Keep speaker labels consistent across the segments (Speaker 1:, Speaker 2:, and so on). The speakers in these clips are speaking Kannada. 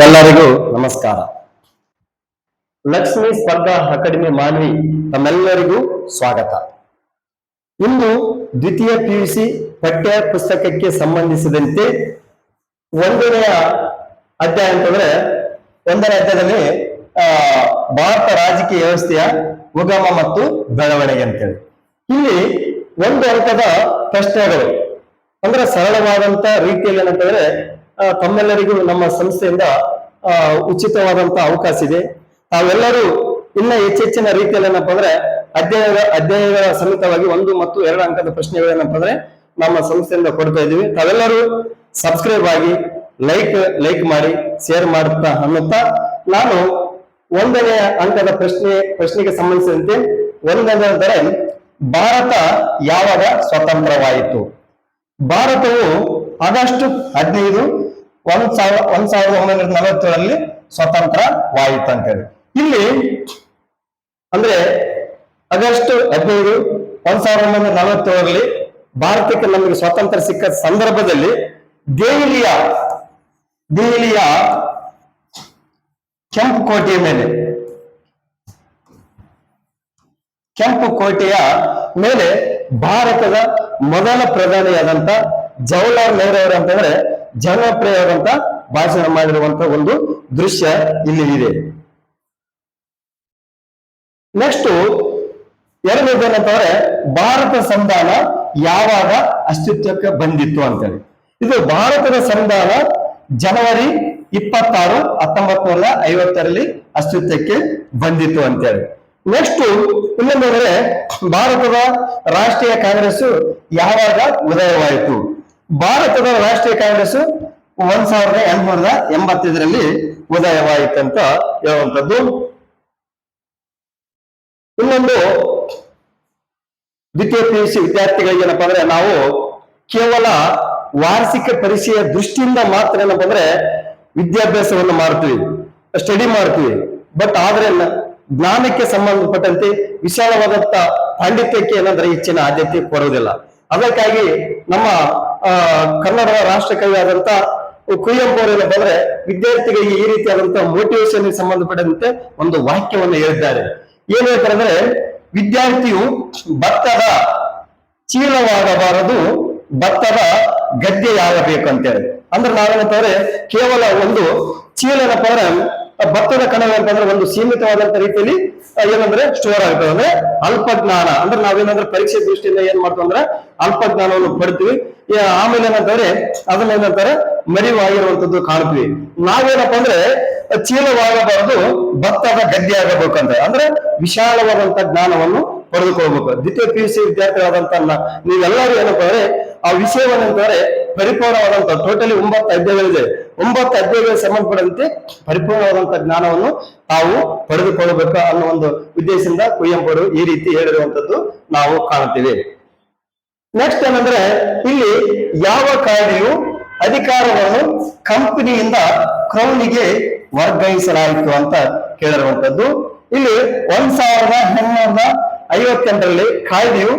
Speaker 1: ಎಲ್ಲರಿಗೂ ನಮಸ್ಕಾರ. ಲಕ್ಷ್ಮೀ ಸ್ಪರ್ಧಾ ಅಕಾಡೆಮಿ ಮಾನ್ವಿ ತಮ್ಮೆಲ್ಲರಿಗೂ ಸ್ವಾಗತ. ಇಂದು ದ್ವಿತೀಯ ಪಿಯುಸಿ ಪಠ್ಯ ಪುಸ್ತಕಕ್ಕೆ ಸಂಬಂಧಿಸಿದಂತೆ ಒಂದನೆಯ ಅಧ್ಯಾಯ ಅಂತಂದ್ರೆ ಒಂದನೇ ಅಧ್ಯಾಯದಲ್ಲಿ ಭಾರತ ರಾಜಕೀಯ ವ್ಯವಸ್ಥೆಯ ಉಗಮ ಮತ್ತು ಬೆಳವಣಿಗೆ ಅಂತೇಳಿ ಇಲ್ಲಿ ಒಂದು ಅಂಕದ ಪ್ರಶ್ನೆಗಳು ಅಂದ್ರೆ ಸರಳವಾದಂತ ರೀತಿಯಲ್ಲಿ ಏನಂತಂದ್ರೆ ತಮ್ಮೆಲ್ಲರಿಗೂ ನಮ್ಮ ಸಂಸ್ಥೆಯಿಂದ ಉಚಿತವಾದಂತಹ ಅವಕಾಶ ಇದೆ. ತಾವೆಲ್ಲರೂ ಇನ್ನ ಹೆಚ್ಚೆಚ್ಚಿನ ರೀತಿಯಲ್ಲಿ ಏನಪ್ಪಾ ಅಂದ್ರೆ ಅಧ್ಯಾಯಗಳ ಸಮೇತವಾಗಿ 1 ಮತ್ತು 2 ಅಂಕದ ಪ್ರಶ್ನೆಗಳು ಏನಪ್ಪಾ ಅಂದ್ರೆ ನಮ್ಮ ಸಂಸ್ಥೆಯಿಂದ ಕೊಡ್ತಾ ಇದೀವಿ. ತಾವೆಲ್ಲರೂ ಸಬ್ಸ್ಕ್ರೈಬ್ ಆಗಿ ಲೈಕ್ ಮಾಡಿ ಶೇರ್ ಮಾಡುತ್ತಾ ಅನ್ನುತ್ತಾ ನಾನು 1ನೇ ಅಂಕದ ಪ್ರಶ್ನೆಗೆ ಸಂಬಂಧಿಸಿದಂತೆ ಒಂದೆಂದರೆ ಭಾರತ ಯಾವಾಗ ಸ್ವತಂತ್ರವಾಯಿತು? ಭಾರತವು ಆಗಸ್ಟ್ 15 1947 ಸ್ವತಂತ್ರವಾಯಿತು ಅಂತೇಳಿ ಇಲ್ಲಿ ಅಂದ್ರೆ ಆಗಸ್ಟ್ 15 1947 ಭಾರತಕ್ಕೆ ನಮಗೆ ಸ್ವಾತಂತ್ರ್ಯ ಸಿಕ್ಕ ಸಂದರ್ಭದಲ್ಲಿ ದೆಹಲಿಯ ಕೆಂಪು ಕೋಟೆಯ ಮೇಲೆ ಭಾರತದ ಮೊದಲ ಪ್ರಧಾನಿಯಾದಂತ ಜವಾಹರ್ಲಾಲ್ ನೆಹರು ಅವರು ಅಂತಂದ್ರೆ ಜನಪ್ರಿಯವಾದಂತ ಭಾಷಣ ಮಾಡಿರುವಂತ ಒಂದು ದೃಶ್ಯ ಇಲ್ಲಿ ಇದೆ. ನೆಕ್ಸ್ಟ್ ಎರಡನೇದೇನಂತಂದ್ರೆ ಭಾರತ ಸಂವಿಧಾನ ಯಾವಾಗ ಅಸ್ತಿತ್ವಕ್ಕೆ ಬಂದಿತ್ತು ಅಂತೇಳಿ. ಇದು ಭಾರತದ ಸಂವಿಧಾನ ಜನವರಿ 26, 1950 ಅಸ್ತಿತ್ವಕ್ಕೆ ಬಂದಿತ್ತು ಅಂತೇಳಿ. ನೆಕ್ಸ್ಟ್ ಇನ್ನೊಂದಂದ್ರೆ ಭಾರತದ ರಾಷ್ಟ್ರೀಯ ಕಾಂಗ್ರೆಸ್ ಯಾವಾಗ ಉದಯವಾಯಿತು? ಭಾರತದ ರಾಷ್ಟ್ರೀಯ ಕಾಂಗ್ರೆಸ್ 1885 ಉದಯವಾಯಿತು ಅಂತ ಹೇಳುವಂಥದ್ದು. ಇನ್ನೊಂದು ದ್ವಿತೀಯ ಪಿಯುಸಿ ವಿದ್ಯಾರ್ಥಿಗಳಿಗೆ ಏನಪ್ಪಾ ಅಂದ್ರೆ ನಾವು ಕೇವಲ ವಾರ್ಷಿಕ ಪರೀಕ್ಷೆಯ ದೃಷ್ಟಿಯಿಂದ ಮಾತ್ರ ಏನಪ್ಪಾ ಅಂದ್ರೆ ವಿದ್ಯಾಭ್ಯಾಸವನ್ನು ಮಾಡ್ತೀವಿ, ಸ್ಟಡಿ ಮಾಡ್ತೀವಿ. ಬಟ್ ಆದ್ರೆ ಜ್ಞಾನಕ್ಕೆ ಸಂಬಂಧಪಟ್ಟಂತೆ ವಿಶಾಲವಾದಂತ ಪಾಂಡಿತ್ಯಕ್ಕೆ ಏನಂದ್ರೆ ಹೆಚ್ಚಿನ ಆದ್ಯತೆ ಕೊಡುವುದಿಲ್ಲ. ಅದಕ್ಕಾಗಿ ನಮ್ಮ ಕನ್ನಡದ ರಾಷ್ಟ್ರಕವಿ ಆದಂತ ಕುವೆಂಪು ಅವರು ಏನಪ್ಪ ಅಂದ್ರೆ ವಿದ್ಯಾರ್ಥಿಗಳಿಗೆ ಈ ರೀತಿಯಾದಂತಹ ಮೋಟಿವೇಶನ್ ಸಂಬಂಧಪಟ್ಟಂತೆ ಒಂದು ವಾಕ್ಯವನ್ನು ಹೇಳಿದ್ದಾರೆ. ಏನ್ ಹೇಳ್ತಾರೆ ಅಂದ್ರೆ ವಿದ್ಯಾರ್ಥಿಯು ಭತ್ತದ ಚೀಲವಾಗಬಾರದು, ಭತ್ತದ ಗದ್ದೆಯಾಗಬೇಕು ಅಂತೇಳಿ. ಅಂದ್ರೆ ನಾವೇನಂತಂದ್ರೆ ಕೇವಲ ಒಂದು ಚೀಲ ಏನಪ್ಪ ಅಂದ್ರೆ ಭತ್ತದ ಕಣವಂತಂದ್ರೆ ಒಂದು ಸೀಮಿತವಾದಂತ ರೀತಿಯಲ್ಲಿ ಏನಂದ್ರೆ ಸ್ಟೋರ್ ಆಗ್ತದೆ. ಅಂದ್ರೆ ಅಲ್ಪ ಜ್ಞಾನ ಅಂದ್ರೆ ನಾವೇನಂದ್ರೆ ಪರೀಕ್ಷೆ ದೃಷ್ಟಿಯಿಂದ ಏನ್ ಮಾಡ್ತೀವಿ ಅಂದ್ರೆ ಅಲ್ಪ ಜ್ಞಾನವನ್ನು ಪಡ್ತೀವಿ. ಆಮೇಲೆ ಏನಂತಂದ್ರೆ ಅದನ್ನ ಏನಂತಾರೆ ಮರಿವಾಗಿರುವಂತದ್ದು ಕಾಣ್ತೀವಿ. ನಾವೇನಪ್ಪ ಅಂದ್ರೆ ಚೀಲವಾಗಬಾರದು, ಭತ್ತದ ಗದ್ದೆ ಆಗಬೇಕಂತ ಅಂದ್ರೆ ವಿಶಾಲವಾದಂತ ಜ್ಞಾನವನ್ನು ಪಡೆದುಕೊಳ್ಬೇಕು. ದ್ವಿತೀಯ ಪಿಯುಸಿ ವಿದ್ಯಾರ್ಥಿಗಳಾದಂತ ನೀವೆಲ್ಲರೂ ಏನಪ್ಪ ಅಂದ್ರೆ ಆ ವಿಷಯವನ್ನಂತಂದ್ರೆ ಪರಿಪೂರ್ಣವಾದಂತ ಟೋಟಲಿ 9 ಅಧ್ಯಾಯಗಳಿದೆ. 9 ಅಧ್ಯಾಯಗಳಿಗೆ ಸಂಬಂಧಪಟ್ಟಂತೆ ಪರಿಪೂರ್ಣವಾದಂತ ಜ್ಞಾನವನ್ನು ತಾವು ಪಡೆದುಕೊಳ್ಳಬೇಕು ಅನ್ನೋ ಒಂದು ಉದ್ದೇಶದಿಂದ ಕುವೆಂಪು ಅವರು ಈ ರೀತಿ ಹೇಳಿರುವಂತದ್ದು ನಾವು ಕಾಣುತ್ತೀವಿ. ನೆಕ್ಸ್ಟ್ ಏನಂದ್ರೆ ಇಲ್ಲಿ ಯಾವ ಕಾಯ್ದೆಯು ಅಧಿಕಾರವನ್ನು ಕಂಪನಿಯಿಂದ ಕ್ರೌನಿಗೆ ವರ್ಗಾಯಿಸಲಾಯಿತು ಅಂತ ಕೇಳಿರುವಂತದ್ದು. ಇಲ್ಲಿ 1858 ಕಾಯ್ದೆಯು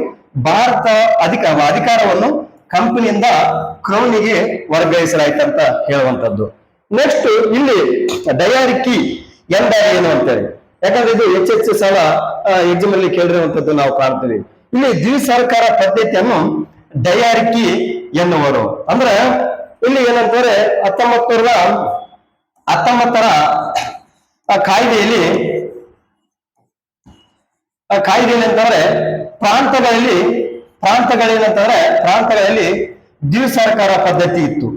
Speaker 1: ಭಾರತ ಅಧಿಕಾರವನ್ನು ಕಂಪನಿಯಿಂದ ಕ್ರೌನಿಗೆ ವರ್ಗಾಯಿಸಲಾಯ್ತು ಅಂತ ಹೇಳುವಂತದ್ದು. ನೆಕ್ಸ್ಟ್ ಇಲ್ಲಿ ಡಯಾರಿಕಿ ಎಂದರೆ ಏನು ಅಂತೇಳಿ, ಯಾಕಂದ್ರೆ ಇದು ಹೆಚ್ಚೆಚ್ಚು ಸಲ ಎಕ್ಸಾಮ್ ಅಲ್ಲಿ ಕೇಳಿರುವಂತದ್ದು ನಾವು ಕಾಣ್ತೀವಿ. ಇಲ್ಲಿ ದ್ವಿಸರ್ಕಾರ ಪದ್ಧತಿಯನ್ನು ಡಯಾರಿಕಿ ಎನ್ನುವರು. ಅಂದ್ರೆ ಇಲ್ಲಿ ಏನಂತಾರೆ 1919 ಕಾಯ್ದೆಯಲ್ಲಿ ಅಂತಂದ್ರೆ ಪ್ರಾಂತಗಳಲ್ಲಿ ದ್ವಿಸರ್ಕಾರ ಪದ್ಧತಿ ಇತ್ತು,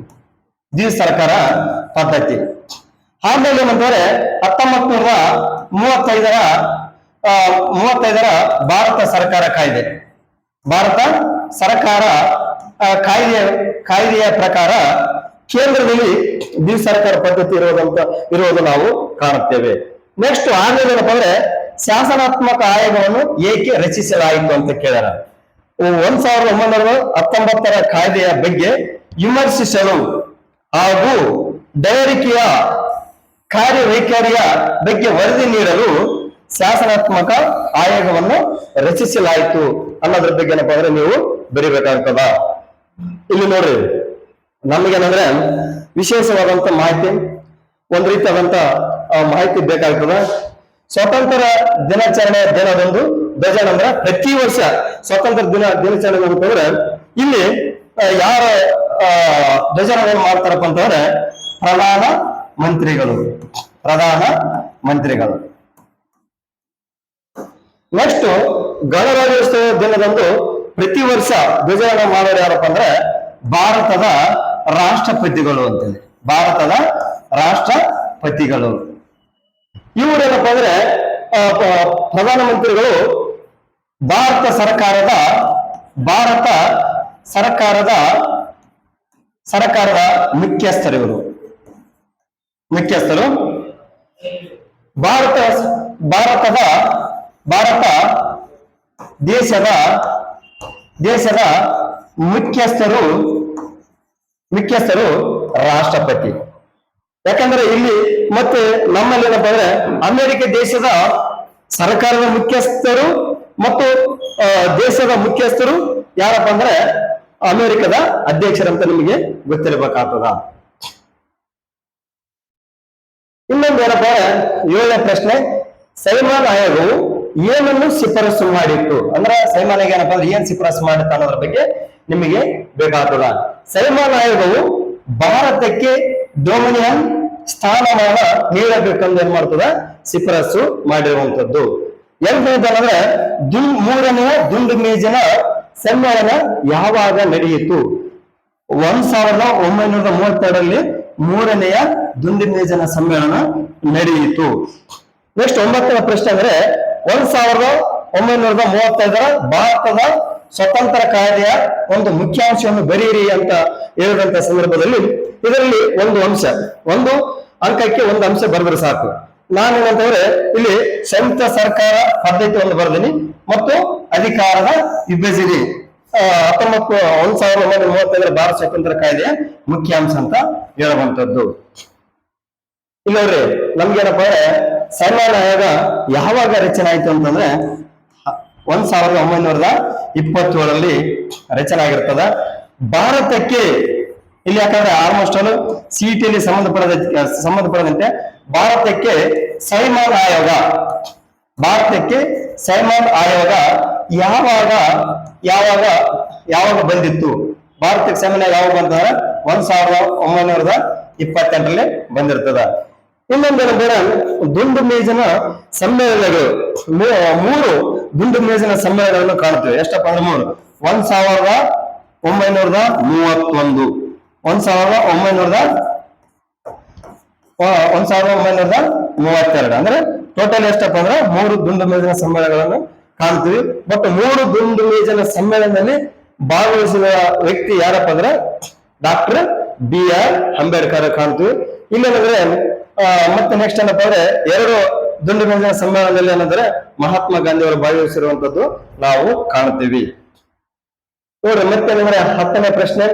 Speaker 1: ದ್ವಿಸರ್ಕಾರ ಪದ್ಧತಿ. ಆಮೇಲೆ ಏನಂತಂದ್ರೆ 1935 ಭಾರತ ಸರ್ಕಾರ ಕಾಯ್ದೆಯ ಪ್ರಕಾರ ಕೇಂದ್ರದಲ್ಲಿ ದ್ವಿಸರ್ಕಾರ ಪದ್ಧತಿ ಇರುವುದು ನಾವು ಕಾಣುತ್ತೇವೆ. ನೆಕ್ಸ್ಟ್ ಆಮೇಲೆ ಏನಪ್ಪ ಅಂದ್ರೆ ಶಾಸನಾತ್ಮಕ ಆಯೋಗವನ್ನು ಏಕೆ ರಚಿಸಲಾಯಿತು ಅಂತ ಕೇಳ್ಯಾರ. 1919 ಕಾಯ್ದೆಯ ಬಗ್ಗೆ ವಿಮರ್ಶಿಸಲು ಹಾಗೂ ಡಯಾರಿಕಿಯ ಕಾರ್ಯವೈಖರಿಯ ಬಗ್ಗೆ ವರದಿ ನೀಡಲು ಶಾಸನಾತ್ಮಕ ಆಯೋಗವನ್ನು ರಚಿಸಲಾಯಿತು ಅನ್ನೋದ್ರ ಬಗ್ಗೆ ಏನಪ್ಪಾ ಅಂದ್ರೆ ನೀವು ಬರಿಬೇಕಾಗ್ತದ. ಇಲ್ಲಿ ನೋಡ್ರಿ, ನಮಗೇನಂದ್ರೆ ವಿಶೇಷವಾದಂತ ಮಾಹಿತಿ ಒಂದು ರೀತಿಯಾದಂತ ಮಾಹಿತಿ ಬೇಕಾಗ್ತದ. ಸ್ವಾತಂತ್ರ್ಯ ದಿನಾಚರಣೆ ದಿನದಂದು ಧ್ವಜಾರೋಹಣ ಅಂದ್ರೆ ಪ್ರತಿ ವರ್ಷ ಸ್ವಾತಂತ್ರ್ಯ ದಿನಾಚರಣೆ ಅಂತಂದ್ರೆ ಇಲ್ಲಿ ಯಾರ ಧ್ವಜಾರೋಹಣ ಮಾಡ್ತಾರಪ್ಪ ಅಂತಂದ್ರೆ ಪ್ರಧಾನ ಮಂತ್ರಿಗಳು. ನೆಕ್ಸ್ಟ್ ಗಣರಾಜ್ಯೋತ್ಸವ ದಿನದಂದು ಪ್ರತಿ ವರ್ಷ ಧ್ವಜಾರೋಹಣ ಮಾಡೋರು ಯಾರಪ್ಪ ಅಂದ್ರೆ ಭಾರತದ ರಾಷ್ಟ್ರಪತಿಗಳು ಅಂತೇಳಿ. ಭಾರತದ ರಾಷ್ಟ್ರಪತಿಗಳು ಇವರೇನಪ್ಪ ಅಂದ್ರೆ ಪ್ರಧಾನಮಂತ್ರಿಗಳು ಭಾರತ ಸರ್ಕಾರದ ಮುಖ್ಯಸ್ಥರು. ಭಾರತ ದೇಶದ ಮುಖ್ಯಸ್ಥರು ರಾಷ್ಟ್ರಪತಿ. ಯಾಕಂದ್ರೆ ಇಲ್ಲಿ ಮತ್ತೆ ನಮ್ಮಲ್ಲಿ ಏನಪ್ಪಾ ಅಂದ್ರೆ ಅಮೆರಿಕ ದೇಶದ ಸರ್ಕಾರದ ಮುಖ್ಯಸ್ಥರು ಮತ್ತು ದೇಶದ ಮುಖ್ಯಸ್ಥರು ಯಾರಪ್ಪ ಅಂದ್ರೆ ಅಮೆರಿಕದ ಅಧ್ಯಕ್ಷರಂತ ನಿಮಗೆ ಗೊತ್ತಿರಬೇಕಾಗ್ತದ. ಇನ್ನೊಂದು ಏನಪ್ಪ 7ನೇ ಪ್ರಶ್ನೆ, ಸೈಮನ್ ಆಯೋಗವು ಏನನ್ನು ಶಿಫಾರಸು ಮಾಡಿತ್ತು? ಅಂದ್ರೆ ಸೈಮನ್ ಆಯೋಗ ಏನಪ್ಪಾ ಅಂದ್ರೆ ಏನ್ ಶಿಫಾರಸು ಮಾಡುತ್ತೆ ಅನ್ನೋದ್ರ ಬಗ್ಗೆ ನಿಮಗೆ ಬೇಕಾಗ್ತದ. ಸೈಮನ್ ಆಯೋಗವು ಭಾರತಕ್ಕೆ ಡೊಮಿನಿಯನ್ ಸ್ಥಾನಮಾನ ನೀಡಬೇಕಂದು ಏನ್ ಮಾಡ್ತದ ಶಿಫಾರಸು ಮಾಡಿರುವಂತದ್ದು. ಎಂತಂದ್ರೆ 3ನೇ ದುಂಡು ಮೇಜಿನ ಸಮ್ಮೇಳನ ಯಾವಾಗ ನಡೆಯಿತು? 1932ರಲ್ಲಿ 3ನೇ ದುಂಡು ಮೇಜಿನ ಸಮ್ಮೇಳನ ನಡೆಯಿತು. ನೆಕ್ಸ್ಟ್ 9ನೇ ಪ್ರಶ್ನೆ ಅಂದ್ರೆ 1935ರ ಭಾರತದ ಸ್ವತಂತ್ರ ಕಾಯ್ದೆಯ ಒಂದು ಮುಖ್ಯಾಂಶವನ್ನು ಬರೀರಿ ಅಂತ ಹೇಳಿದಂತ ಸಂದರ್ಭದಲ್ಲಿ ಇದರಲ್ಲಿ ಒಂದು ಅಂಕಕ್ಕೆ ಒಂದು ಅಂಶ ಬರೆದ್ರೆ ಸಾಕು. ನಾನೇನಂತಂದ್ರೆ ಇಲ್ಲಿ ಸಂಯುಕ್ತ ಸರ್ಕಾರ ಪದ್ಧತಿ ಒಂದು ಬರ್ದೀನಿ ಮತ್ತು ಅಧಿಕಾರದ ವಿಭಜನೆ 1935ರ ಭಾರತ ಸ್ವತಂತ್ರ ಕಾಯ್ದೆಯ ಮುಖ್ಯಾಂಶ ಅಂತ ಹೇಳುವಂತದ್ದು. ಇಲ್ಲಿ ನೋಡ್ರಿ ನಮ್ಗೇನಪ್ಪ ಅಂದ್ರೆ ಸೈಮನ್ ಆಯೋಗ ಯಾವಾಗ ರಚನೆ ಆಯ್ತು ಅಂತಂದ್ರೆ 1927ರಲ್ಲಿ ರಚನೆ ಆಗಿರ್ತದ. ಭಾರತಕ್ಕೆ ಇಲ್ಲಿ ಯಾಕಂದ್ರೆ ಆಲ್ಮೋಸ್ಟ್ ಆಲ್ ಸಿಟಿಯಲ್ಲಿ ಸಂಬಂಧಪಡದಂತೆ ಭಾರತಕ್ಕೆ ಸೈಮನ್ ಆಯೋಗ ಯಾವಾಗ ಬಂದಿತ್ತು? ಭಾರತಕ್ಕೆ ಸೈಮನ್ ಆಯೋಗ ಯಾವಾಗ ಬಂತಂದ್ರೆ 1928ರಲ್ಲಿ ಬಂದಿರ್ತದ. ಇನ್ನೊಂದೇನಂದ್ರೆ ದುಂಡು ಮೇಜಿನ ಸಮ್ಮೇಳನಗಳು 3 ದುಂಡು ಮೇಜಿನ ಸಮ್ಮೇಳನಗಳನ್ನು ಕಾಣ್ತೇವೆ. ಎಷ್ಟಪ್ಪ ಅಂದ್ರೆ 3. 1931, 1932 ಅಂದ್ರೆ ಟೋಟಲ್ ಎಷ್ಟಪ್ಪ ಅಂದ್ರೆ 3 ದುಂಡು ಮೇಜಿನ ಸಮ್ಮೇಳನಗಳನ್ನು ಕಾಣ್ತೀವಿ. ಬಟ್ 3 ದುಂಡು ಮೇಜಿನ ಸಮ್ಮೇಳನದಲ್ಲಿ ಭಾಗವಹಿಸಿದ ವ್ಯಕ್ತಿ ಯಾರಪ್ಪ ಅಂದ್ರೆ ಡಾಕ್ಟರ್ BR ಅಂಬೇಡ್ಕರ್ ಕಾಣ್ತೀವಿ. ಇಲ್ಲೇನಂದ್ರೆ ಮತ್ತೆ ನೆಕ್ಸ್ಟ್ ಏನಪ್ಪ ಅಂದ್ರೆ 2 ದುಂಡು ಮೇಜಿನ ಸಮ್ಮೇಳನದಲ್ಲಿ ಏನಂದ್ರೆ ಮಹಾತ್ಮ ಗಾಂಧಿ ಅವರು ಭಾಗವಹಿಸಿರುವಂತದ್ದು ನಾವು ಕಾಣ್ತೀವಿ. ನೋಡ್ರಿ ಮತ್ತೆ 10ನೇ ಪ್ರಶ್ನೆ,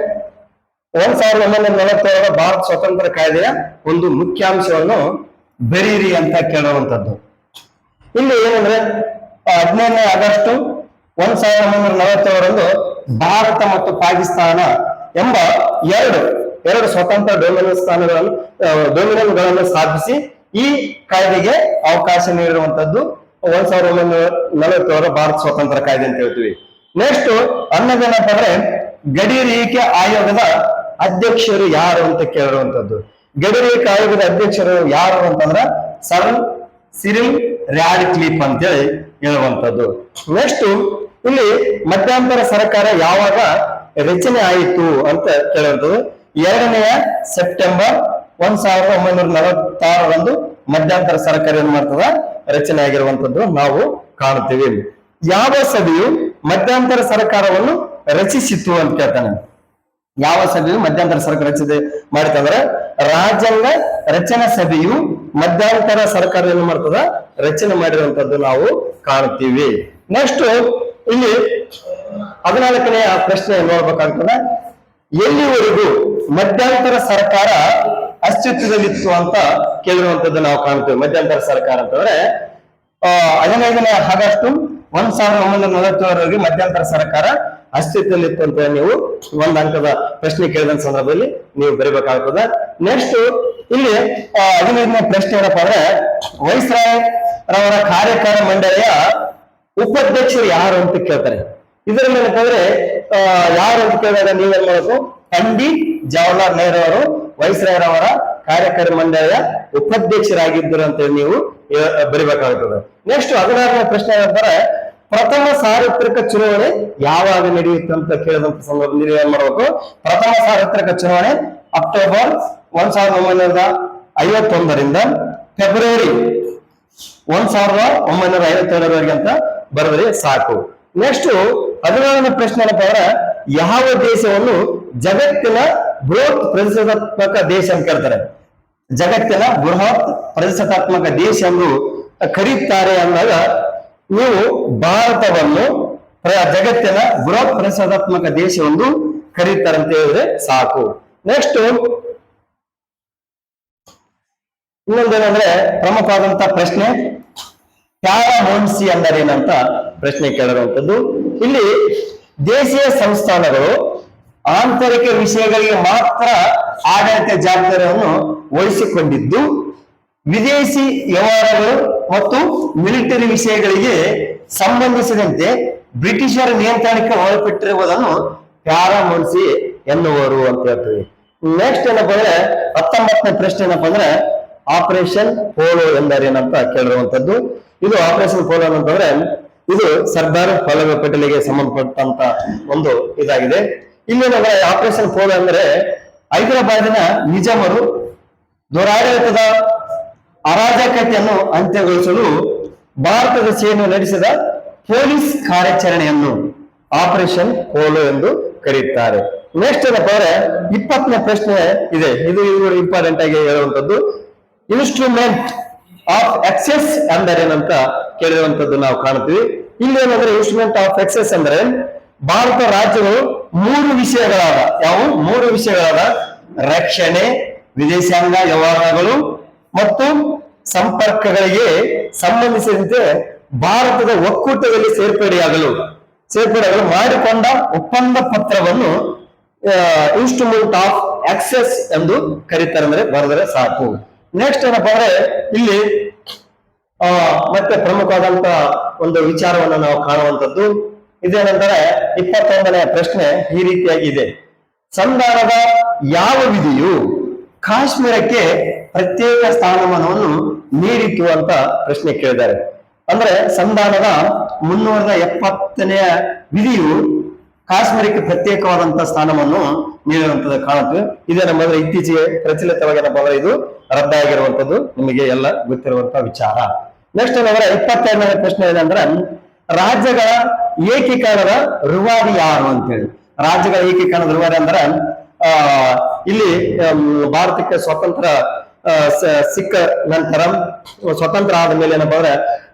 Speaker 1: 1947ರ ಭಾರತ ಸ್ವಾತಂತ್ರ್ಯ ಕಾಯ್ದೆಯ ಒಂದು ಮುಖ್ಯಾಂಶವನ್ನು ಬರೀರಿ ಅಂತ ಕೇಳುವಂತದ್ದು. ಇಲ್ಲಿ ಏನಂದ್ರೆ 15ನೇ ಆಗಸ್ಟ್ 1947ರಂದು ಭಾರತ ಮತ್ತು ಪಾಕಿಸ್ತಾನ ಎಂಬ ಎರಡು ಸ್ವತಂತ್ರ ಡೊಮಿನಿಯನ್ಗಳನ್ನು ಸ್ಥಾಪಿಸಿ ಈ ಕಾಯ್ದೆಗೆ ಅವಕಾಶ ನೀಡಿರುವಂತದ್ದು 1947ರ ಭಾರತ ಸ್ವಾತಂತ್ರ್ಯ ಕಾಯ್ದೆ ಅಂತ ಹೇಳ್ತೀವಿ. ನೆಕ್ಸ್ಟ್ ಅನ್ನೋದೇನಪ್ಪ ಅಂದ್ರೆ ಗಡಿರೇಖೆ ಆಯೋಗದ ಅಧ್ಯಕ್ಷರು ಯಾರು ಅಂತ ಕೇಳಿರುವಂತದ್ದು. ಗಡಿರೇಖೆ ಆಯೋಗದ ಅಧ್ಯಕ್ಷರು ಯಾರು ಅಂತಂದ್ರೆ ಸರ್ ಸಿರಿಲ್ ರ್ಯಾಡ್ಕ್ಲಿಫ್ ಅಂತೇಳಿ ಹೇಳುವಂತದ್ದು. ನೆಕ್ಸ್ಟ್ ಇಲ್ಲಿ ಮಧ್ಯಂತರ ಸರ್ಕಾರ ಯಾವಾಗ ರಚನೆ ಆಯಿತು ಅಂತ ಕೇಳುವಂಥದ್ದು. 2ನೇ ಸೆಪ್ಟೆಂಬರ್ 1946ರಂದು ಮಧ್ಯಂತರ ಸರ್ಕಾರ ಏನ್ ಮಾಡ್ತದ ರಚನೆ ಆಗಿರುವಂತದ್ದು ನಾವು ಕಾಣುತ್ತೇವೆ. ಯಾವ ಸಭೆಯು ಮಧ್ಯಂತರ ಸರ್ಕಾರವನ್ನು ರಚಿಸಿತು ಅಂತ ಕೇಳ್ತಾನೆ. ಯಾವ ಸಭೆಯು ಮಧ್ಯಂತರ ಸರ್ಕಾರ ರಚನೆ ಮಾಡಿತಂದ್ರೆ ರಾಜ್ಯಾಂಗ ರಚನಾ ಸಭೆಯು ಮಧ್ಯಂತರ ಸರ್ಕಾರ ಏನು ಮಾಡ್ತದ ರಚನೆ ಮಾಡಿರುವಂತದ್ದು ನಾವು ಕಾಣುತ್ತೀವಿ. ನೆಕ್ಸ್ಟ್ ಇಲ್ಲಿ 14ನೇ ಪ್ರಶ್ನೆ ನೋಡ್ಬೇಕಾಗ್ತದೆ, ಎಲ್ಲಿವರೆಗೂ ಮಧ್ಯಂತರ ಸರ್ಕಾರ ಅಸ್ತಿತ್ವದಲ್ಲಿತ್ತು ಅಂತ ಕೇಳಿರುವಂತದ್ದು ನಾವು ಕಾಣ್ತೇವೆ. ಮಧ್ಯಂತರ ಸರ್ಕಾರ ಅಂತಂದ್ರೆ 15ನೇ ಆಗಸ್ಟ್ 1947 ಮಧ್ಯಂತರ ಸರ್ಕಾರ ಅಸ್ತಿತ್ವದಲ್ಲಿತ್ತು ಅಂತ ನೀವು ಒಂದ್ ಅಂಕದ ಪ್ರಶ್ನೆ ಕೇಳಿದ ಸಂದರ್ಭದಲ್ಲಿ ನೀವು ಬರೀಬೇಕಾಗ್ತದೆ. ನೆಕ್ಸ್ಟ್ ಇಲ್ಲಿ 15ನೇ ಪ್ರಶ್ನೆ ಏನಪ್ಪಾ ಅಂದ್ರೆ ವೈಸ್ರಾಯ್ ರವರ ಕಾರ್ಯಕಾರಿ ಮಂಡಳಿಯ ಉಪಾಧ್ಯಕ್ಷರು ಯಾರು ಅಂತ ಕೇಳ್ತಾರೆ. ಇದರಲ್ಲಿ ಏನಪ್ಪಾ ಅಂದ್ರೆ ಯಾರು ಅಂತ ಕೇಳಿದಾಗ ನೀವೇನ್ ಮಾಡಬೇಕು, ಪಂಡಿತ್ ಜವಾಹರ್ಲಾಲ್ ನೆಹರು ಅವರು ವೈಸ್ರಾಯ್ ರವರ ಕಾರ್ಯಕಾರಿ ಮಂಡಳಿಯ ಉಪಾಧ್ಯಕ್ಷರಾಗಿದ್ದರು ಅಂತ ನೀವು ಬರಿಬೇಕಾಗುತ್ತದೆ. ನೆಕ್ಸ್ಟ್ 16ನೇ ಪ್ರಶ್ನೆ ಏನಂತಾರೆ ಪ್ರಥಮ ಸಾರ್ವತ್ರಿಕ ಚುನಾವಣೆ ಯಾವಾಗ ನಡೆಯಿತು ಅಂತ ಕೇಳಿದಂತ ಸಂದರ್ಭದಲ್ಲಿ ಏನ್ ಮಾಡ್ಬೇಕು, ಪ್ರಥಮ ಸಾರ್ವತ್ರಿಕ ಚುನಾವಣೆ ಅಕ್ಟೋಬರ್ 1951ರಿಂದ ಫೆಬ್ರವರಿ 1952 ಅಂತ ಬರೆದ್ರೆ ಸಾಕು. ನೆಕ್ಸ್ಟ್ 17ನೇ ಪ್ರಶ್ನೆ ಏನಪ್ಪಾ ಅಂದ್ರೆ ಯಾವ ದೇಶವನ್ನು ಜಗತ್ತಿನ ಬೃಹತ್ ಪ್ರತಿಷ್ಠಾತ್ಮಕ ದೇಶ ಅಂತ ಕೇಳ್ತಾರೆ. ಜಗತ್ತಿನ ಬೃಹತ್ ಪ್ರತಿಷ್ಠಾತ್ಮಕ ದೇಶ ಎಂದು ಕರೀತಾರೆ ಅಂದಾಗ ನೀವು ಭಾರತವನ್ನು ಜಗತ್ತಿನ ಬೃಹತ್ ಪ್ರತಿಷ್ಠಾತ್ಮಕ ದೇಶವೆಂದು ಕರೀತಾರೆ ಅಂತ ಹೇಳಿದ್ರೆ ಸಾಕು. ನೆಕ್ಸ್ಟ್ ಇನ್ನೊಂದೇನಂದ್ರೆ ಪ್ರಮುಖವಾದಂತ ಪ್ರಶ್ನೆ ಪ್ಯಾರಾಮೌನ್ಸಿ ಅಂದರೆ ಏನಂತ ಪ್ರಶ್ನೆ ಕೇಳಿರುವಂತದ್ದು. ಇಲ್ಲಿ ದೇಶೀಯ ಸಂಸ್ಥಾನಗಳು ಆಂತರಿಕ ವಿಷಯಗಳಿಗೆ ಮಾತ್ರ ಆಡಳಿತ ಜವಾಬ್ದಾರಿಯನ್ನು ವಹಿಸಿಕೊಂಡಿದ್ದು ವಿದೇಶಿ ವ್ಯವಹಾರಗಳು ಮತ್ತು ಮಿಲಿಟರಿ ವಿಷಯಗಳಿಗೆ ಸಂಬಂಧಿಸಿದಂತೆ ಬ್ರಿಟಿಷರ ನಿಯಂತ್ರಣಕ್ಕೆ ಒಳಪಟ್ಟಿರುವುದನ್ನು ಪ್ಯಾರಾಮೌನ್ಸಿ ಎನ್ನುವರು ಅಂತ ಹೇಳ್ತೀವಿ. ನೆಕ್ಸ್ಟ್ ಏನಪ್ಪಾ ಅಂದ್ರೆ 19ನೇ ಪ್ರಶ್ನೆ ಏನಪ್ಪಾ ಅಂದ್ರೆ ಆಪರೇಷನ್ ಪೋಲೋ ಎಂದರೇನಂತ ಕೇಳಿರುವಂತದ್ದು. ಇದು ಆಪರೇಷನ್ ಪೋಲೋ ಅಂತಂದ್ರೆ ಇದು ಸರ್ದಾರ್ ವಲ್ಲಭಾಯ್ ಪಟೇಲ್ಗೆ ಸಂಬಂಧಪಟ್ಟಂತ ಒಂದು ಇದಾಗಿದೆ. ಇಲ್ಲಿ ಆಪರೇಷನ್ ಪೋಲೋ ಅಂದ್ರೆ ಹೈದರಾಬಾದಿನ ನಿಜಾಮರು ದುರಾಡಳಿತದ ಅರಾಜಕತೆಯನ್ನು ಅಂತ್ಯಗೊಳಿಸಲು ಭಾರತದ ಸೇನೆ ನಡೆಸಿದ ಪೊಲೀಸ್ ಕಾರ್ಯಾಚರಣೆಯನ್ನು ಆಪರೇಷನ್ ಪೋಲೋ ಎಂದು ಕರೆಯುತ್ತಾರೆ. ನೆಕ್ಸ್ಟ್ ಏನಪ್ಪಾ ಅಂದ್ರೆ 20ನೇ ಪ್ರಶ್ನೆ ಇದೆ, ಇದು ಇಂಪಾರ್ಟೆಂಟ್ ಆಗಿ ಹೇಳುವಂತದ್ದು. ಇನ್ಸ್ಟ್ರೂಮೆಂಟ್ ಆಫ್ ಎಕ್ಸೆಸ್ ಅಂದರೇನಂತ ಕೇಳಿರುವಂತದ್ದು ನಾವು ಕಾಣ್ತೀವಿ. ಇಲ್ಲಿ ಏನಂದ್ರೆ ಇನ್ಸ್ಟ್ರೂಮೆಂಟ್ ಆಫ್ ಎಕ್ಸೆಸ್ ಅಂದ್ರೆ ಭಾರತ ರಾಜ್ಯಗಳು 3 ವಿಷಯಗಳಾದ, ಯಾವ 3 ವಿಷಯಗಳಾದ ರಕ್ಷಣೆ, ವಿದೇಶಾಂಗ ವ್ಯವಹಾರಗಳು ಮತ್ತು ಸಂಪರ್ಕಗಳಿಗೆ ಸಂಬಂಧಿಸಿದಂತೆ ಭಾರತದ ಒಕ್ಕೂಟದಲ್ಲಿ ಸೇರ್ಪಡೆಯಾಗಲು ಮಾಡಿಕೊಂಡ ಒಪ್ಪಂದ ಪತ್ರವನ್ನು ಇನ್ಸ್ಟ್ರೂಮೆಂಟ್ ಆಫ್ ಎಕ್ಸೆಸ್ ಎಂದು ಕರೀತಾರೆ ಅಂದ್ರೆ ಬರೆದರೆ ಸಾಕು. ನೆಕ್ಸ್ಟ್ ಏನಪ್ಪಾ ಅಂದ್ರೆ ಇಲ್ಲಿ ಮತ್ತೆ ಪ್ರಮುಖವಾದಂತ ಒಂದು ವಿಚಾರವನ್ನು ನಾವು ಕಾಣುವಂತದ್ದು ಇದೇನೆಂದರೆ 21ನೇ ಪ್ರಶ್ನೆ ಈ ರೀತಿಯಾಗಿದೆ. ಸಂಧಾನದ ಯಾವ ವಿಧಿಯು ಕಾಶ್ಮೀರಕ್ಕೆ ಪ್ರತ್ಯೇಕ ಸ್ಥಾನಮಾನವನ್ನು ನೀಡಿತು ಅಂತ ಪ್ರಶ್ನೆ ಕೇಳಿದ್ದಾರೆ. ಅಂದ್ರೆ ಸಂಧಾನದ 370ನೇ ವಿಧಿಯು ಕಾಶ್ಮೀರಕ್ಕೆ ಪ್ರತ್ಯೇಕವಾದಂತಹ ಸ್ಥಾನವನ್ನು ನೀಡುವಂತದ್ದು ಕಾಣುತ್ತೆ. ಇದೇ ನಮ್ಮಲ್ಲಿ ಇತ್ತೀಚೆಗೆ ಪ್ರಚಲಿತವಾಗಿ ಏನಪ್ಪಾ ಇದು ರದ್ದಾಗಿರುವಂತದ್ದು ನಿಮಗೆ ಎಲ್ಲ ಗೊತ್ತಿರುವಂತಹ ವಿಚಾರ. ನೆಕ್ಸ್ಟ್ ಏನಂದ್ರೆ 22ನೇ ಪ್ರಶ್ನೆ ಏನಂದ್ರೆ ರಾಜ್ಯಗಳ ಏಕೀಕರಣದ ರೂವಾರಿ ಯಾರು ಅಂತೇಳಿ. ರಾಜ್ಯಗಳ ಏಕೀಕರಣದ ರೂವಾರಿ ಅಂದ್ರೆ ಇಲ್ಲಿ ಭಾರತಕ್ಕೆ ಸ್ವತಂತ್ರ ಸಿಕ್ಕ ನಂತರ ಸ್ವತಂತ್ರ ಆದ ಮೇಲೆ ಏನಪ್ಪಾ ಅಂದ್ರೆ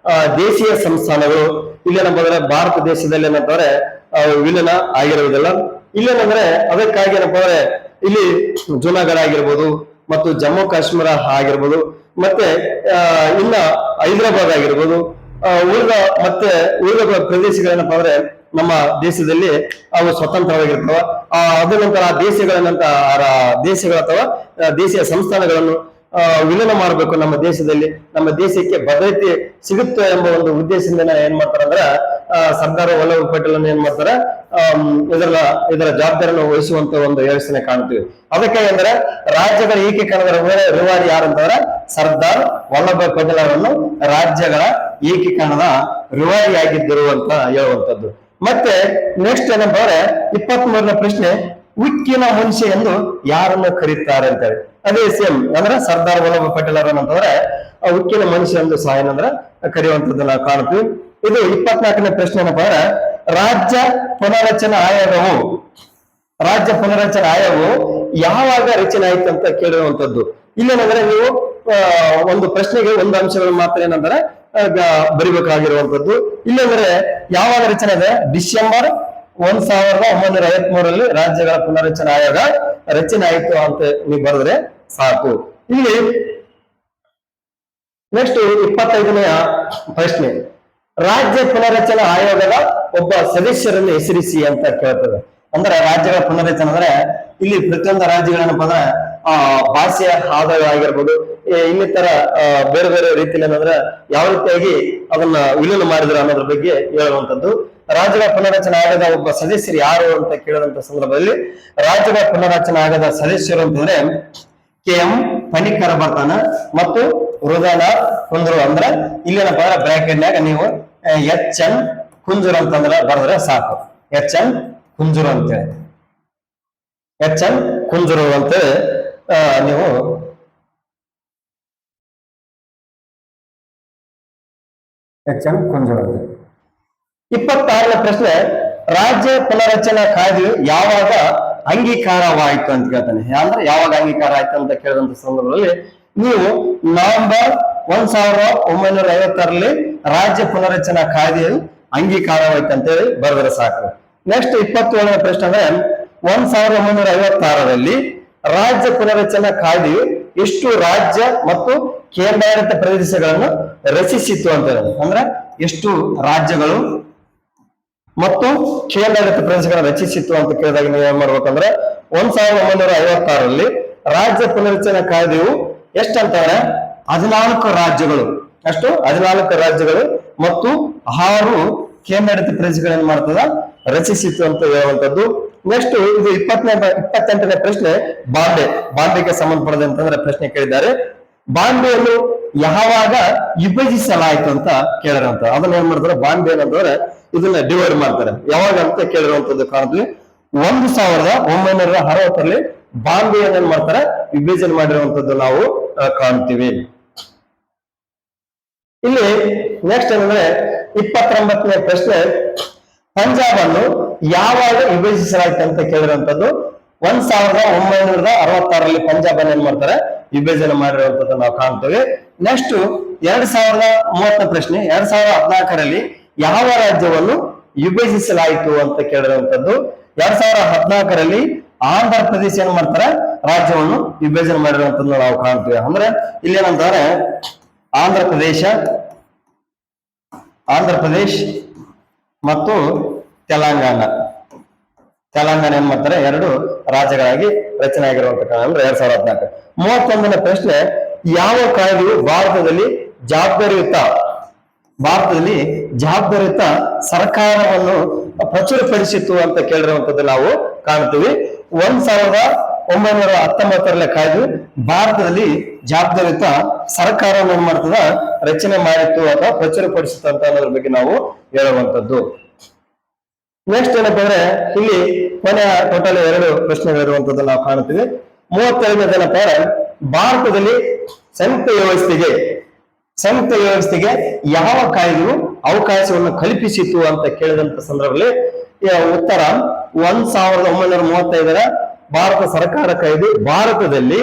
Speaker 1: ದೇಶೀಯ ಸಂಸ್ಥಾನಗಳು ಇಲ್ಲೇನಪ್ಪ ಅಂದ್ರೆ ಭಾರತ ದೇಶದಲ್ಲಿ ಏನಪ್ಪ ಅಂದ್ರೆ ವಿಲೀನ ಆಗಿರುವುದಿಲ್ಲ. ಇಲ್ಲೇನಂದ್ರೆ ಅದಕ್ಕಾಗಿ ಏನಪ್ಪಾ ಅಂದ್ರೆ ಇಲ್ಲಿ ಜುನಾಗಢ ಆಗಿರ್ಬೋದು ಮತ್ತು ಜಮ್ಮು ಕಾಶ್ಮೀರ ಆಗಿರ್ಬೋದು ಮತ್ತೆ ಇನ್ನ ಹೈದರಾಬಾದ್ ಆಗಿರ್ಬೋದು ಉಳಿದ ಪ್ರದೇಶಗಳೇನಪ್ಪ ಅಂದ್ರೆ ನಮ್ಮ ದೇಶದಲ್ಲಿ ಅವು ಸ್ವತಂತ್ರವಾಗಿರ್ತವ. ಅದ ನಂತರ ಆ ದೇಶಗಳ ಅಥವಾ ದೇಶೀಯ ಸಂಸ್ಥಾನಗಳನ್ನು ವಿಲೀನ ಮಾಡಬೇಕು ನಮ್ಮ ದೇಶದಲ್ಲಿ, ನಮ್ಮ ದೇಶಕ್ಕೆ ಭದ್ರತೆ ಸಿಗುತ್ತೆ ಎಂಬ ಒಂದು ಉದ್ದೇಶದಿಂದ ಏನ್ ಮಾಡ್ತಾರ ಅಂದ್ರ ಸರ್ದಾರ್ ವಲ್ಲಭಾಯ್ ಪಟೇಲ್ ಏನ್ ಮಾಡ್ತಾರ ಇದರ ಜವಾಬ್ದಾರಿಯನ್ನು ವಹಿಸುವಂತ ಒಂದು ಯೋಚನೆ ಕಾಣ್ತೀವಿ. ಅದಕ್ಕೆ ಅಂದ್ರೆ ರಾಜ್ಯಗಳ ಏಕೀಕರಣದ ರೂವಾರಿ ಯಾರಂತಂದ್ರೆ ಸರ್ದಾರ್ ವಲ್ಲಭಾಯ್ ಪಟೇಲ್ ಅವರನ್ನು ರಾಜ್ಯಗಳ ಏಕೀಕರಣದ ರೂವಾರಿಯಾಗಿದ್ದರು ಅಂತ ಹೇಳುವಂತದ್ದು. ಮತ್ತೆ ನೆಕ್ಸ್ಟ್ ಏನಪ್ಪಾ ಅಂದ್ರೆ 23ನೇ ಪ್ರಶ್ನೆ ಉಕ್ಕಿನ ಮನುಷ್ಯ ಎಂದು ಯಾರನ್ನು ಕರೀತಾರೆ ಅಂತ ಹೇಳಿ. ಅದೇ ಸೇಮ್ ಅಂದ್ರೆ ಸರ್ದಾರ್ ವಲ್ಲಭಾಯ್ ಪಟೇಲ್ ಅವರನ್ನಂತಂದ್ರೆ ಉಕ್ಕಿನ ಮನುಷ್ಯ ಎಂದು ಸಹ ಏನಂದ್ರೆ ಕರೆಯುವಂತದ್ದು ನಾವು ಕಾಣ್ತೀವಿ. ಇದು 24ನೇ ಪ್ರಶ್ನೆ ಏನಪ್ಪಾ ಅಂದ್ರೆ ರಾಜ್ಯ ಪುನರ್ರಚನಾ ಆಯೋಗವು ಯಾವಾಗ ರಚನೆ ಆಯ್ತು ಅಂತ ಕೇಳಿರುವಂತದ್ದು. ಇಲ್ಲೇನಂದ್ರೆ ನೀವು ಒಂದು ಪ್ರಶ್ನೆಗೆ ಒಂದು ಅಂಶಗಳು ಮಾತ್ರ ಏನಂದ್ರೆ ಬರಿಬೇಕಾಗಿರುವಂತದ್ದು. ಇಲ್ಲಂದ್ರೆ ಯಾವಾಗ ರಚನೆ ಇದೆ, ಡಿಸೆಂಬರ್ 1953 ರಾಜ್ಯಗಳ ಪುನರ್ರಚನಾ ಆಯೋಗ ರಚನೆ ಆಯಿತು ಅಂತ ನೀವು ಬರೆದ್ರೆ ಸಾಕು. ಇಲ್ಲಿ ನೆಕ್ಸ್ಟ್ 25ನೇ ಪ್ರಶ್ನೆ ರಾಜ್ಯ ಪುನರ್ರಚನಾ ಆಯೋಗದ ಒಬ್ಬ ಸದಸ್ಯರನ್ನು ಹೆಸರಿಸಿ ಅಂತ ಕೇಳ್ತದೆ. ಅಂದ್ರೆ ರಾಜ್ಯಗಳ ಪುನರ್ರಚನೆ ಅಂದ್ರೆ ಇಲ್ಲಿ ಪ್ರತಿಯೊಂದು ರಾಜ್ಯಗಳೇನಪ್ಪ ಅಂದ್ರೆ ಭಾಷೆಯ ಆದಾಯ ಆಗಿರ್ಬೋದು, ಇನ್ನಿತರ ಬೇರೆ ಬೇರೆ ರೀತಿಯಲ್ಲಿ ಏನಂದ್ರೆ ಯಾವ ರೀತಿಯಾಗಿ ಅದನ್ನ ವಿಲೀನ ಮಾಡಿದ್ರು ಅನ್ನೋದ್ರ ಬಗ್ಗೆ ಹೇಳುವಂತದ್ದು. ರಾಜ್ಯಗಳ ಪುನರ್ರಚನಾ ಆಯೋಗದ ಒಬ್ಬ ಸದಸ್ಯರು ಯಾರು ಅಂತ ಕೇಳಿದಂತ ಸಂದರ್ಭದಲ್ಲಿ ರಾಜ್ಯಗಳ ಪುನರ್ರಚನಾ ಆಯೋಗದ ಸದಸ್ಯರು ಅಂತಂದ್ರೆ KM ಪಣಿಕ್ಕರ್ ಬರ್ತಾನ ಮತ್ತು ಹೃದಯನಾಥ್ ಕುಂಜರು. ಅಂದ್ರೆ ಇಲ್ಲೇನಪ್ಪ ಅಂದ್ರೆ ಬ್ರಾಕೆಟ್ನಾಗ ನೀವು HN ಕುಂಜರು ಅಂತಂದ್ರೆ ಬರೆದ್ರೆ ಸಾಕು. HN ಕುಂಜರು ಅಂತೇಳಿ HN ಕುಂಜರು ಅಂತೇಳಿ ನೀವು HN ಕುಂಜರು ಅಂತ. 26ನೇ ಪ್ರಶ್ನೆ, ರಾಜ್ಯ ಪುನರ್ರಚನಾ ಕಾಯ್ದೆಯು ಯಾವಾಗ ಅಂಗೀಕಾರವಾಯಿತು ಅಂತ ಕೇಳ್ತಾನೆ. ಅಂದ್ರೆ ಯಾವಾಗ ಅಂಗೀಕಾರ ಆಯ್ತು ಅಂತ ಕೇಳಿದಂತ ಸಂದರ್ಭದಲ್ಲಿ ನೀವು ನವೆಂಬರ್ 1956ರಲ್ಲಿ ರಾಜ್ಯ ಪುನರ್ರಚನಾ ಕಾಯ್ದೆಯು ಅಂಗೀಕಾರವಾಯ್ತು ಅಂತೇಳಿ ಬರೆದ್ರೆ ಸಾಕು. ನೆಕ್ಸ್ಟ್ 27ನೇ ಪ್ರಶ್ನೆ ಅಂದ್ರೆ 1956ರಲ್ಲಿ ರಾಜ್ಯ ಪುನರ್ರಚನಾ ಕಾಯ್ದೆಯು ಎಷ್ಟು ರಾಜ್ಯ ಮತ್ತು ಕೇಂದ್ರಾಡಳಿತ ಪ್ರದೇಶಗಳನ್ನು ರಚಿಸಿತ್ತು ಅಂತ ಹೇಳಿ. ಅಂದ್ರೆ ಎಷ್ಟು ರಾಜ್ಯಗಳು ಮತ್ತು ಕೇಂದ್ರಾಡಳಿತ ಪ್ರದೇಶಗಳನ್ನು ರಚಿಸಿತ್ತು ಅಂತ ಕೇಳಿದಾಗ ನೀವು ಏನ್ ಮಾಡ್ಬೇಕಂದ್ರೆ 1956ರಲ್ಲಿ ರಾಜ್ಯ ಪುನರ್ರಚನಾ ಕಾಯ್ದೆಯು ಎಷ್ಟಂತಂದ್ರೆ 14 ರಾಜ್ಯಗಳು, ಅಷ್ಟು 14 ರಾಜ್ಯಗಳು ಮತ್ತು 6 ಕೇಂದ್ರಾಡಳಿತ ಪ್ರದೇಶಗಳನ್ನ ಮಾಡ್ತದ ರಚಿಸಿತ್ತು ಅಂತ ಹೇಳುವಂತದ್ದು. ನೆಕ್ಸ್ಟ್ ಇದು 28ನೇ ಪ್ರಶ್ನೆ, ಬಾಂಬೆಗೆ ಸಂಬಂಧಪಡದಂತಂದ್ರೆ ಪ್ರಶ್ನೆ ಕೇಳಿದ್ದಾರೆ. ಬಾಂಬೆಯನ್ನು ಯಾವಾಗ ವಿಭಜಿಸಲಾಯಿತು ಅಂತ ಕೇಳಿರಂತ. ಅದನ್ನ ಏನ್ ಮಾಡ್ತಾರೆ, ಬಾಂಬೆ ಏನಂತಂದ್ರೆ ಇದನ್ನ ಡಿವೈಡ್ ಮಾಡ್ತಾರೆ. ಯಾವಾಗ ಅಂತ ಕೇಳಿರುವಂತದ್ದು ಕಾಣ್ತೀವಿ. 1960ರಲ್ಲಿ ಬಾಂಬೆಯನ್ನು ಏನ್ ಮಾಡ್ತಾರೆ, ವಿಭಜನೆ ಮಾಡಿರುವಂತದ್ದು ನಾವು ಕಾಣ್ತೀವಿ. ಇಲ್ಲಿ ನೆಕ್ಸ್ಟ್ ಏನಂದ್ರೆ 29ನೇ ಪ್ರಶ್ನೆ, ಪಂಜಾಬ್ ಅನ್ನು ಯಾವಾಗ ವಿಭಜಿಸಲಾಯಿತು ಅಂತ ಕೇಳಿರುವಂತದ್ದು. 1966ರಲ್ಲಿ ಪಂಜಾಬ್ ಅನ್ನು ಏನ್ ಮಾಡ್ತಾರೆ, ವಿಭಜನೆ ಮಾಡಿರುವಂತದ್ದು ನಾವು ಕಾಣ್ತೇವೆ. ನೆಕ್ಸ್ಟ್ 2030ನೇ ಪ್ರಶ್ನೆ, 2014ರಲ್ಲಿ ಯಾವ ರಾಜ್ಯವನ್ನು ವಿಭಜಿಸಲಾಯಿತು ಅಂತ ಕೇಳಿರುವಂತದ್ದು. 2014ರಲ್ಲಿ ಆಂಧ್ರ ಪ್ರದೇಶ ಏನ್ ಮಾಡ್ತಾರೆ, ರಾಜ್ಯವನ್ನು ವಿಭಜನೆ ಮಾಡಿರುವಂತದ್ದು ನಾವು ಕಾಣ್ತೇವೆ. ಅಂದ್ರೆ ಇಲ್ಲೇನಂತಾರೆ ಆಂಧ್ರ ಪ್ರದೇಶ್ ಮತ್ತು ತೆಲಂಗಾಣ ಏನ್ ಮಾಡ್ತಾರೆ, 2 ರಾಜ್ಯಗಳಾಗಿ ರಚನೆ ಆಗಿರುವಂತ ಅಂದ್ರೆ 2014. 31ನೇ ಪ್ರಶ್ನೆ, ಯಾವ ಕಾಯ್ದೆಯು ಭಾರತದಲ್ಲಿ ಜವಾಬ್ದಾರಿಯುತ ಸರ್ಕಾರವನ್ನು ಪ್ರಚುರಪಡಿಸಿತು ಅಂತ ಕೇಳಿರುವಂತದ್ದು ನಾವು ಕಾಣ್ತೀವಿ. 1919ರಲ್ಲಿ ಕಾಯ್ದೆ ಭಾರತದಲ್ಲಿ ಜವಾಬ್ದಾರಿಯುತ ಸರ್ಕಾರವನ್ನು ಏನ್ ಮಾಡ್ತದ, ರಚನೆ ಮಾಡಿತ್ತು ಅಥವಾ ಪ್ರಚುರಪಡಿಸಿತು ಅಂತ ಅನ್ನೋದ್ರ ಬಗ್ಗೆ ನಾವು ಹೇಳುವಂತದ್ದು. ನೆಕ್ಸ್ಟ್ ಏನಪ್ಪ ಅಂದ್ರೆ ಇಲ್ಲಿ ಕೊನೆಯ ಟೋಟಲ್ 2 ಪ್ರಶ್ನೆಗಳಿರುವಂತದ್ದು ನಾವು ಕಾಣ್ತೀವಿ. 35ನೇದೇನಪ್ಪ ಅಂದ್ರೆ ಭಾರತದಲ್ಲಿ ಸಂಯುಕ್ತ ವ್ಯವಸ್ಥೆಗೆ ಯಾವ ಕಾಯ್ದೆಯು ಅವಕಾಶವನ್ನು ಕಲ್ಪಿಸಿತು ಅಂತ ಕೇಳಿದಂತ ಸಂದರ್ಭದಲ್ಲಿ ಉತ್ತರ 1935ರ ಭಾರತ ಸರ್ಕಾರ ಕಾಯ್ದೆ ಭಾರತದಲ್ಲಿ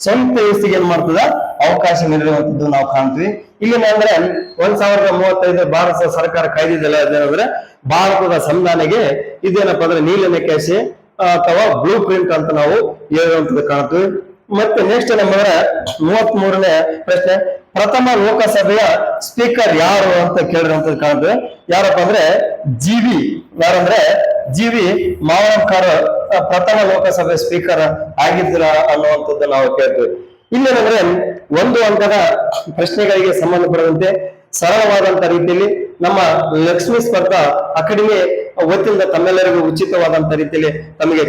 Speaker 1: ಸಂಯುಕ್ತ ವ್ಯವಸ್ಥೆಗೆ ಏನ್ ಮಾಡ್ತದ, ಅವಕಾಶ ನೀಡಿರುವಂತದ್ದು ನಾವು ಕಾಣ್ತೀವಿ. ಇಲ್ಲಿ ಅಂದ್ರೆ 1935 ಭಾರತ ಸರ್ಕಾರ ಕಾಯ್ದೆ ಅದೇನಂದ್ರೆ ಭಾರತದ ಸಂವಿಧಾನಕ್ಕೆ ಇದೇನಪ್ಪ ಅಂದ್ರೆ ನೀಲನಕಾಶೆ ಅಥವಾ ಬ್ಲೂ ಪ್ರಿಂಟ್ ಅಂತ ನಾವು ಹೇಳುವಂತದ್ದು ಕಾಣ್ತೀವಿ. ಮತ್ತೆ ನೆಕ್ಸ್ಟ್ ಏನಂದ್ರೆ 33ನೇ ಪ್ರಶ್ನೆ, ಪ್ರಥಮ ಲೋಕಸಭೆಯ ಸ್ಪೀಕರ್ ಯಾರು ಅಂತ ಕೇಳಿರುವಂತದ್ದು ಕಾಣ್ತೇವೆ. ಯಾರಪ್ಪ ಅಂದ್ರೆ ಜಿ.ವಿ. ಮಾವಳಂಕರ್ ಪ್ರಥಮ ಲೋಕಸಭೆ ಸ್ಪೀಕರ್ ಆಗಿದ್ರ ಅನ್ನುವಂಥದ್ದು ನಾವು ಕೇಳ್ತೀವಿ. ಇಲ್ಲೇನಂದ್ರೆ 1 ಅಂಕದ ಪ್ರಶ್ನೆಗಳಿಗೆ ಸಂಬಂಧಪಟ್ಟಂತೆ ಸರಳವಾದಂತ ರೀತಿಯಲ್ಲಿ ನಮ್ಮ ಲಕ್ಷ್ಮೀ ಸ್ಪರ್ಧಾ ಅಕಾಡೆಮಿ ವತಿಯಿಂದ ತಮ್ಮೆಲ್ಲರಿಗೂ ಉಚಿತವಾದಂತ ರೀತಿಯಲ್ಲಿ ತಮಗೆ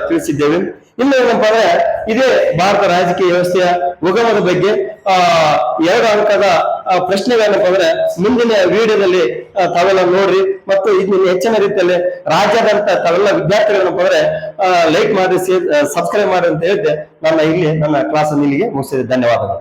Speaker 1: ತಿಳಿಸಿದ್ದೇವೆ. ಇನ್ನು ಏನಪ್ಪಾ ಅಂದ್ರೆ ಇದೇ ಭಾರತ ರಾಜಕೀಯ ವ್ಯವಸ್ಥೆಯ ಉಗಮದ ಬಗ್ಗೆ 2 ಅಂಕದ ಪ್ರಶ್ನೆಗಳೇನಪ್ಪ ಅಂದ್ರೆ ಮುಂದಿನ ವಿಡಿಯೋದಲ್ಲಿ ತಾವೆಲ್ಲ ನೋಡ್ರಿ. ಮತ್ತು ಇನ್ನು ಹೆಚ್ಚಿನ ರೀತಿಯಲ್ಲಿ ರಾಜ್ಯಾದ್ಯಂತ ತಾವೆಲ್ಲ ವಿದ್ಯಾರ್ಥಿಗಳೇನಪ್ಪ ಅಂದ್ರೆ ಲೈಕ್ ಮಾಡಿ, ಸಬ್ಸ್ಕ್ರೈಬ್ ಮಾಡಿ ಅಂತ ಹೇಳಿದ್ದೆ. ನನ್ನ ಕ್ಲಾಸ್ ಅನ್ನು ಇಲ್ಲಿಗೆ ಮುಗಿಸಿದೆ. ಧನ್ಯವಾದಗಳು.